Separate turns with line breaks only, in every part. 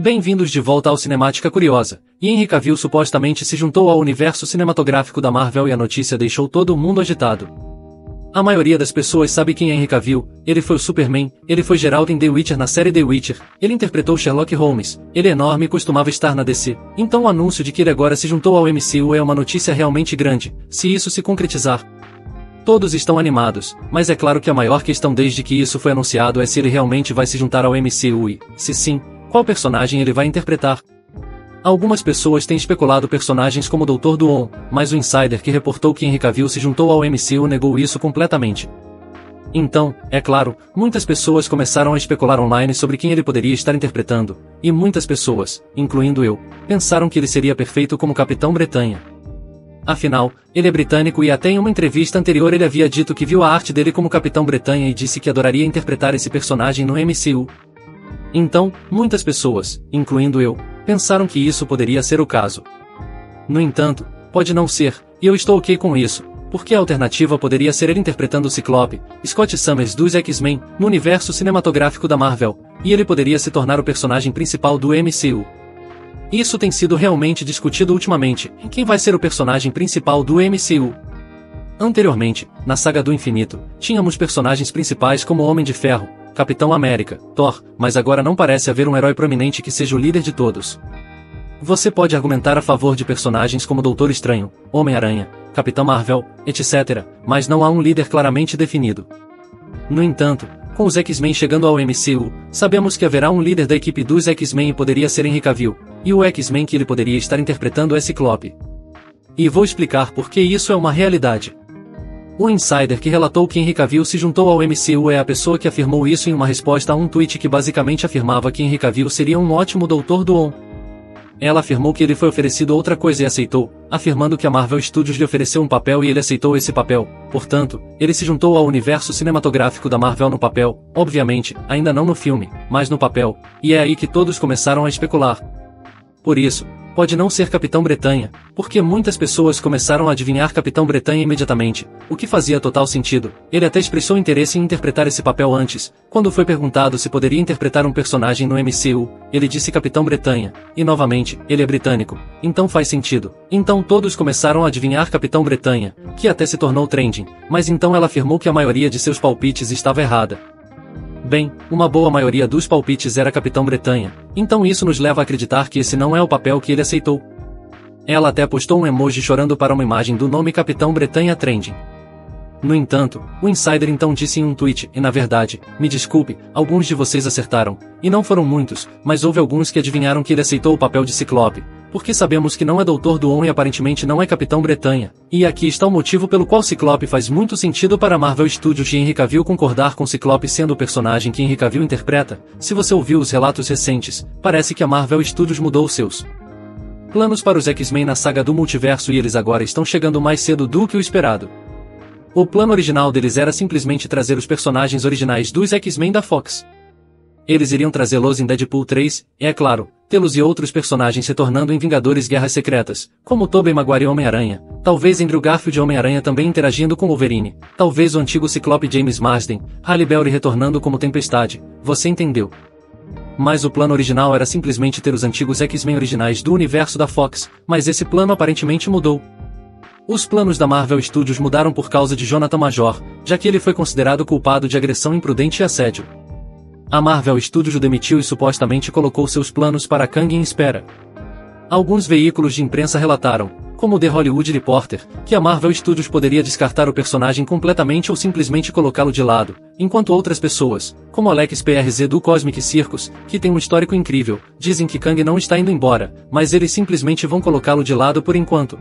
Bem-vindos de volta ao Cinemática Curiosa. E Henry Cavill supostamente se juntou ao universo cinematográfico da Marvel e a notícia deixou todo mundo agitado. A maioria das pessoas sabe quem é Henry Cavill. Ele foi o Superman, ele foi Geralt em The Witcher na série The Witcher, ele interpretou Sherlock Holmes, ele é enorme e costumava estar na DC. Então o anúncio de que ele agora se juntou ao MCU é uma notícia realmente grande, se isso se concretizar. Todos estão animados, mas é claro que a maior questão desde que isso foi anunciado é se ele realmente vai se juntar ao MCU e, se sim, qual personagem ele vai interpretar. Algumas pessoas têm especulado personagens como Dr. Doom, mas o insider que reportou que Henry Cavill se juntou ao MCU negou isso completamente. Então, é claro, muitas pessoas começaram a especular online sobre quem ele poderia estar interpretando, e muitas pessoas, incluindo eu, pensaram que ele seria perfeito como Capitão Bretanha. Afinal, ele é britânico e até em uma entrevista anterior ele havia dito que viu a arte dele como Capitão Bretanha e disse que adoraria interpretar esse personagem no MCU. Então, muitas pessoas, incluindo eu, pensaram que isso poderia ser o caso. No entanto, pode não ser, e eu estou ok com isso, porque a alternativa poderia ser ele interpretando o Ciclope, Scott Summers dos X-Men, no universo cinematográfico da Marvel, e ele poderia se tornar o personagem principal do MCU. Isso tem sido realmente discutido ultimamente, quem vai ser o personagem principal do MCU. Anteriormente, na Saga do Infinito, tínhamos personagens principais como Homem de Ferro, Capitão América, Thor, mas agora não parece haver um herói proeminente que seja o líder de todos. Você pode argumentar a favor de personagens como Doutor Estranho, Homem-Aranha, Capitão Marvel, etc., mas não há um líder claramente definido. No entanto, com os X-Men chegando ao MCU, sabemos que haverá um líder da equipe dos X-Men e poderia ser Henry Cavill, e o X-Men que ele poderia estar interpretando é Ciclope. E vou explicar por que isso é uma realidade. O insider que relatou que Henry Cavill se juntou ao MCU é a pessoa que afirmou isso em uma resposta a um tweet que basicamente afirmava que Henry Cavill seria um ótimo Dr. Doom. Ela afirmou que ele foi oferecido outra coisa e aceitou, afirmando que a Marvel Studios lhe ofereceu um papel e ele aceitou esse papel, portanto, ele se juntou ao universo cinematográfico da Marvel no papel, obviamente, ainda não no filme, mas no papel, e é aí que todos começaram a especular. Por isso, pode não ser Capitão Bretanha, porque muitas pessoas começaram a adivinhar Capitão Bretanha imediatamente, o que fazia total sentido. Ele até expressou interesse em interpretar esse papel antes, quando foi perguntado se poderia interpretar um personagem no MCU, ele disse Capitão Bretanha, e novamente, ele é britânico, então faz sentido. Então todos começaram a adivinhar Capitão Bretanha, que até se tornou trending, mas então ela afirmou que a maioria de seus palpites estava errada. Bem, uma boa maioria dos palpites era Capitão Bretanha, então isso nos leva a acreditar que esse não é o papel que ele aceitou. Ela até postou um emoji chorando para uma imagem do nome Capitão Bretanha trending. No entanto, o insider então disse em um tweet, e na verdade, me desculpe, alguns de vocês acertaram, e não foram muitos, mas houve alguns que adivinharam que ele aceitou o papel de Ciclope, porque sabemos que não é Dr. Doom e aparentemente não é Capitão Bretanha, e aqui está o motivo pelo qual Ciclope faz muito sentido para a Marvel Studios e Henry Cavill concordar com Ciclope sendo o personagem que Henry Cavill interpreta. Se você ouviu os relatos recentes, parece que a Marvel Studios mudou seus planos para os X-Men na saga do multiverso e eles agora estão chegando mais cedo do que o esperado. O plano original deles era simplesmente trazer os personagens originais dos X-Men da Fox. Eles iriam trazê-los em Deadpool 3, e é claro, tê-los e outros personagens se tornando em Vingadores Guerras Secretas, como Tobey Maguire Homem-Aranha, talvez Andrew Garfield Homem-Aranha também interagindo com Wolverine, talvez o antigo Ciclope James Marsden, Halle Berry retornando como Tempestade, você entendeu. Mas o plano original era simplesmente ter os antigos X-Men originais do universo da Fox, mas esse plano aparentemente mudou. Os planos da Marvel Studios mudaram por causa de Jonathan Major, já que ele foi considerado culpado de agressão imprudente e assédio. A Marvel Studios o demitiu e supostamente colocou seus planos para Kang em espera. Alguns veículos de imprensa relataram, como o The Hollywood Reporter, que a Marvel Studios poderia descartar o personagem completamente ou simplesmente colocá-lo de lado, enquanto outras pessoas, como Alex PRZ do Cosmic Circus, que tem um histórico incrível, dizem que Kang não está indo embora, mas eles simplesmente vão colocá-lo de lado por enquanto.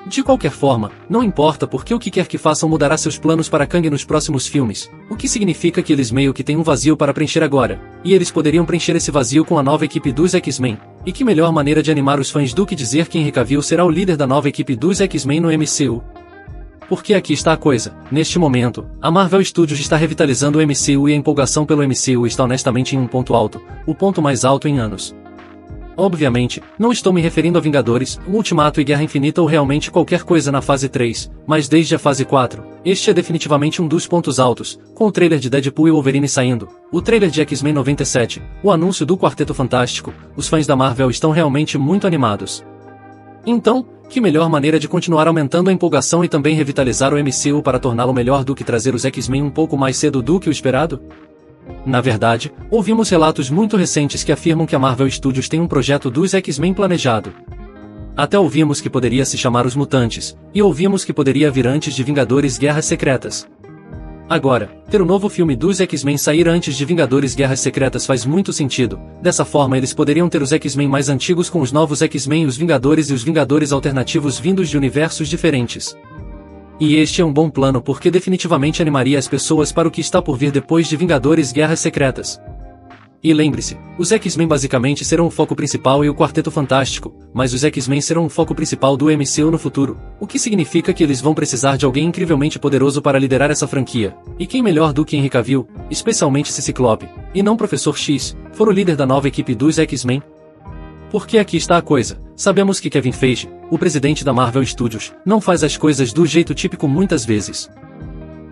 De qualquer forma, não importa porque o que quer que façam mudará seus planos para Kang nos próximos filmes, o que significa que eles meio que têm um vazio para preencher agora, e eles poderiam preencher esse vazio com a nova equipe dos X-Men, e que melhor maneira de animar os fãs do que dizer que Henry Cavill será o líder da nova equipe dos X-Men no MCU. Porque aqui está a coisa, neste momento, a Marvel Studios está revitalizando o MCU e a empolgação pelo MCU está honestamente em um ponto alto, o ponto mais alto em anos. Obviamente, não estou me referindo a Vingadores, Ultimato e Guerra Infinita ou realmente qualquer coisa na fase 3, mas desde a fase 4, este é definitivamente um dos pontos altos, com o trailer de Deadpool e Wolverine saindo, o trailer de X-Men 97, o anúncio do Quarteto Fantástico, os fãs da Marvel estão realmente muito animados. Então, que melhor maneira de continuar aumentando a empolgação e também revitalizar o MCU para torná-lo melhor do que trazer os X-Men um pouco mais cedo do que o esperado? Na verdade, ouvimos relatos muito recentes que afirmam que a Marvel Studios tem um projeto dos X-Men planejado. Até ouvimos que poderia se chamar Os Mutantes, e ouvimos que poderia vir antes de Vingadores Guerras Secretas. Agora, ter o novo filme dos X-Men sair antes de Vingadores Guerras Secretas faz muito sentido, dessa forma eles poderiam ter os X-Men mais antigos com os novos X-Men e os Vingadores alternativos vindos de universos diferentes. E este é um bom plano porque definitivamente animaria as pessoas para o que está por vir depois de Vingadores Guerras Secretas. E lembre-se, os X-Men basicamente serão o foco principal e o Quarteto Fantástico, mas os X-Men serão o foco principal do MCU no futuro, o que significa que eles vão precisar de alguém incrivelmente poderoso para liderar essa franquia. E quem melhor do que Henry Cavill, especialmente se Ciclope, e não Professor X, for o líder da nova equipe dos X-Men? Porque aqui está a coisa, sabemos que Kevin Feige, o presidente da Marvel Studios, não faz as coisas do jeito típico muitas vezes.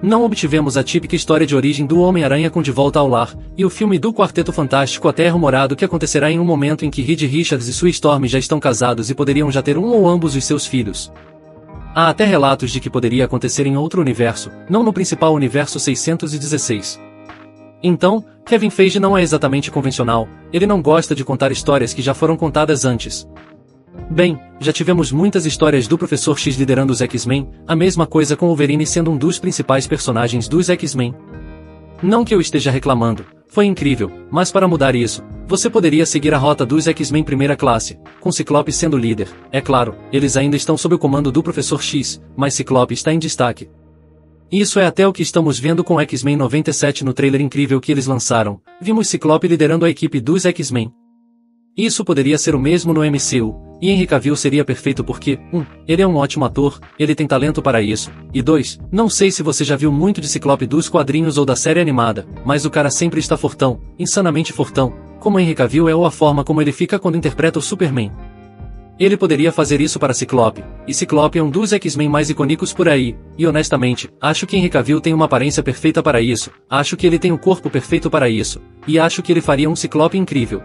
Não obtivemos a típica história de origem do Homem-Aranha com De Volta ao Lar, e o filme do Quarteto Fantástico até é rumorado que acontecerá em um momento em que Reed Richards e Sue Storm já estão casados e poderiam já ter um ou ambos os seus filhos. Há até relatos de que poderia acontecer em outro universo, não no principal universo 616. Então, Kevin Feige não é exatamente convencional, ele não gosta de contar histórias que já foram contadas antes. Bem, já tivemos muitas histórias do Professor X liderando os X-Men, a mesma coisa com Wolverine sendo um dos principais personagens dos X-Men. Não que eu esteja reclamando, foi incrível, mas para mudar isso, você poderia seguir a rota dos X-Men primeira classe, com Ciclope sendo líder, é claro, eles ainda estão sob o comando do Professor X, mas Ciclope está em destaque. Isso é até o que estamos vendo com X-Men 97 no trailer incrível que eles lançaram, vimos Ciclope liderando a equipe dos X-Men. Isso poderia ser o mesmo no MCU, e Henry Cavill seria perfeito porque, 1. Ele é um ótimo ator, ele tem talento para isso, e 2. Não sei se você já viu muito de Ciclope dos quadrinhos ou da série animada, mas o cara sempre está fortão, insanamente fortão, como Henry Cavill é ou a forma como ele fica quando interpreta o Superman. Ele poderia fazer isso para Ciclope, e Ciclope é um dos X-Men mais icônicos por aí, e honestamente, acho que Henry Cavill tem uma aparência perfeita para isso, acho que ele tem o corpo perfeito para isso, e acho que ele faria um Ciclope incrível.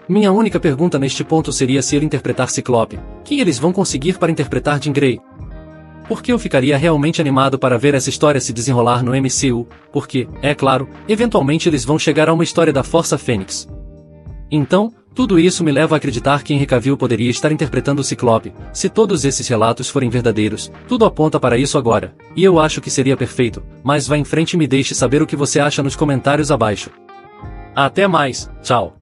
Minha única pergunta neste ponto seria se ele interpretar Ciclope, quem eles vão conseguir para interpretar Jean Grey? Porque eu ficaria realmente animado para ver essa história se desenrolar no MCU, porque, é claro, eventualmente eles vão chegar a uma história da Força Fênix. Então, tudo isso me leva a acreditar que Henry Cavill poderia estar interpretando o Ciclope, se todos esses relatos forem verdadeiros, tudo aponta para isso agora, e eu acho que seria perfeito, mas vá em frente e me deixe saber o que você acha nos comentários abaixo. Até mais, tchau!